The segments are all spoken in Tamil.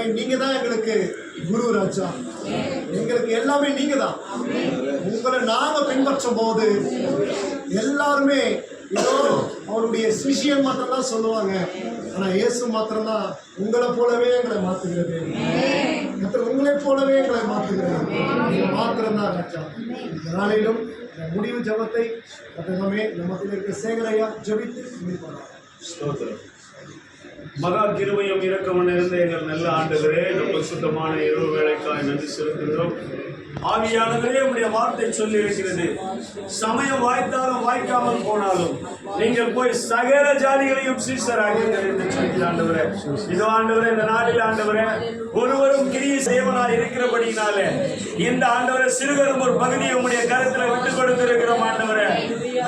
ஆண்டவரே, நீங்க தான் எங்களுக்கு குரு ராஜா. எங்களுக்கு எல்லாமே நீங்க தான். உங்களை நாங்க பின்பற்றும் போது எல்லாருமே ஏதோ அவருடைய சிஷியன் மாத்திரம்தான் சொல்லுவாங்க. ஆனா இயேசு மாத்திரம்தான் உங்களை போலவே எங்களை மாத்துகிறது. உங்களை போலவே எங்களை மாத்துகிறது. மாத்திரம்தான் ராஜா. இந்த நாளிலும் முடிவு ஜபத்தை கத்தகமே நமக்கு இருக்க சேகரையா ஜபித்து முடிப்பாங்க. மகா கிருபையும் இரக்கமும் இருந்த எங்கள் நல்ல ஆண்டவரே, ரொம்ப சுத்தமான இரவு வேலைக்காய் நன்றி செலுத்துகிறோம். ஆவியானவரே, உடைய வார்த்தை சொல்லி இருக்கிறது, சமயம் வாய்த்தாலும் வாய்க்காமல் போனாலும் நீங்கள் போய் சகல ஜாதிகளையும் சீசராகுங்கள் என்று சொல்லி ஆண்டவரே. இதோ ஆண்டவரே, இந்த நாளில் ஆண்டவரே, ஒருவரும் கிரிய சேவனாய் இருக்கிறபடினாலே இந்த ஆண்டவரே சிறுகரும் ஒரு பகுதியை உங்களுடைய கருத்தில் விட்டுக் கொடுத்திருக்கிறோம். ஆண்டவரே,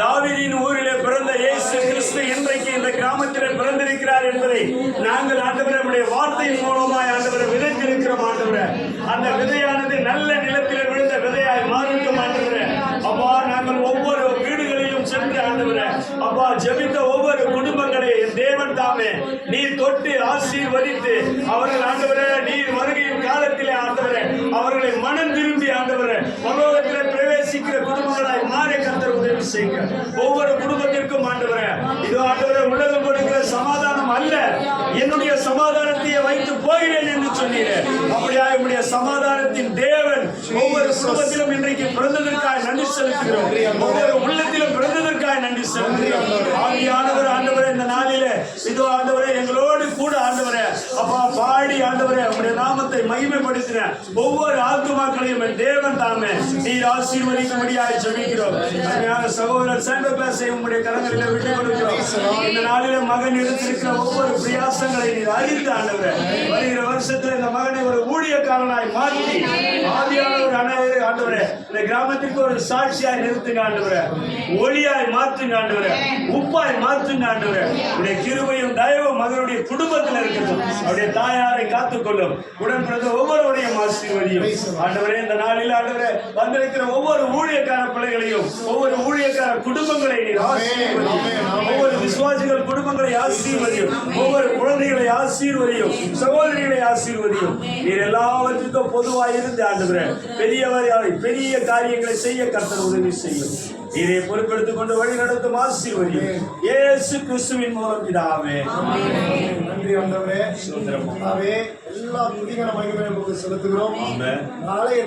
தாவீதின் ஊரிலே பிறந்த இயேசு கிறிஸ்து இன்றைக்கு இந்த கிராமத்திலே பிறந்திருக்கிறார் என்பதை நாங்கள் ஆண்டவரே நம்முடைய வார்த்தையின் மூலமாய் ஆண்டவரை விதைத்திருக்கிறோம். ஆண்டவரே, அந்த விதையானது நல்ல நிலத்திலே விழுந்த விதையாய் மாறிட்டும். ஆண்டவரே, அப்பா, நாங்கள் ஒவ்வொரு வீடுகளிலும் சென்று ஆண்டவரே, அப்பா, ஜெபித்த ஒவ்வொரு குடும்பங்களை தேவன் தாமே நீர் தொட்டு ஆசீர்வதித்து அவர்கள் ஆண்டவரே நீர் வருகையின் காலத்திலே ஆண்டவரே அவர்களை மனம் திரும்பி ஆண்டவரே பரலோகத்திலே பிரவேசிக்கிற குடும்பங்களாய் மாற கர்த்தர் உதவி செய்யுங்க. ஒவ்வொரு குடும்பத்திற்கும் ஆண்டவரே, இதோ ஆண்டவரே, உலகம் கொடுக்கிற சமாதானம் அல்ல, என்னுடைய சமாதானத்தையே வைத்து போகிறேன் என்று சொன்னீரேன். அப்படியா என்னுடைய சமாதானத்தின் தேவன் ஒவ்வொரு குடும்பத்திலும் இன்றைக்கு பிறந்ததற்காக நன்றி செலுத்துகிறோம். ஒவ்வொரு உள்ளத்திலும் பிறந்ததற்காக நன்றி செலுத்துகிறோம். ஆவியானவர் ஆண்டவரே, இந்த நாளிலே இதோ ஆண்டவரே எங்களோடு கூட ஆண்டவரே அப்பா பாடி ஆண்டவரே உங்களுடைய நாமத்தை மகிமைப்படுத்தின ஒவ்வொரு ஆத்துமாக்களையும் தேவன் தாமே நீர் ஆசீர்வதிக்கும்படியாக ஜெபிக்கிறோம். அருமையான சகோதரர் சாண்டோ கிளாஸை உங்களுடைய கரங்களிலே விட்டுக் கொடுக்கிறோம். இந்த நாளிலே மகன் எடுத்திருக்கிற ஒவ்வொரு பிரயாசங்களை நீர் அறிந்து ஆண்டவரே வருகிற வருஷத்துல இந்த மகனை ஒரு ஊழியக்காரனாய் மாற்றி ஆவியானவர் ஆண்டவரே இந்த கிராமத்திற்கு ஒரு சாட்சியாய் நிறுத்துங்க. ஆண்டவரே, ஒளியாய் மாற்றுங்க. ஆண்டவரே, உப்பாய் மாற்றுங்க. ஆண்டவரே, உடைய கிருபையும் தயவும் மகனுடைய குடும்பத்தில் இருக்கட்டும். அவருடைய தாயாரை காத்துக்கொள்ளும். உடன் பிறந்த ஒவ்வொருவரையும் ஆசீர்வதியும். ஆண்டவரே, இந்த நாளில் ஆண்டவரே வந்திருக்கிற ஒவ்வொரு ஊழியக்கார பிள்ளைகளையும் ஒவ்வொரு ஊழியக்கார குடும்பங்களை நீர் ஆசீர்வதியும். ஒவ்வொரு விசுவாசிகள் குடும்பங்களை ஆசீர்வதியும். ஒவ்வொரு குழந்தைகளை ஆசீர்வதியும். சகோதரிகளை ஆசீர்வதியும். நீர் எல்லாவற்றுக்கும் பொதுவாக இருந்து ஆண்டவரே பெரிய காரியங்களை செய்ய கர்த்தர் உதவி செய்யும். இதை பொறுப்பெடுத்துக் கொண்டு வழி நடத்தும் ஆசீர்வதியும். இயேசு கிறிஸ்துவின் மூலம் பிதாவே. நன்றி ஆண்டவரே. எல்லா துதிகளை மகிமையை செலுத்துகிறோம். நாளைய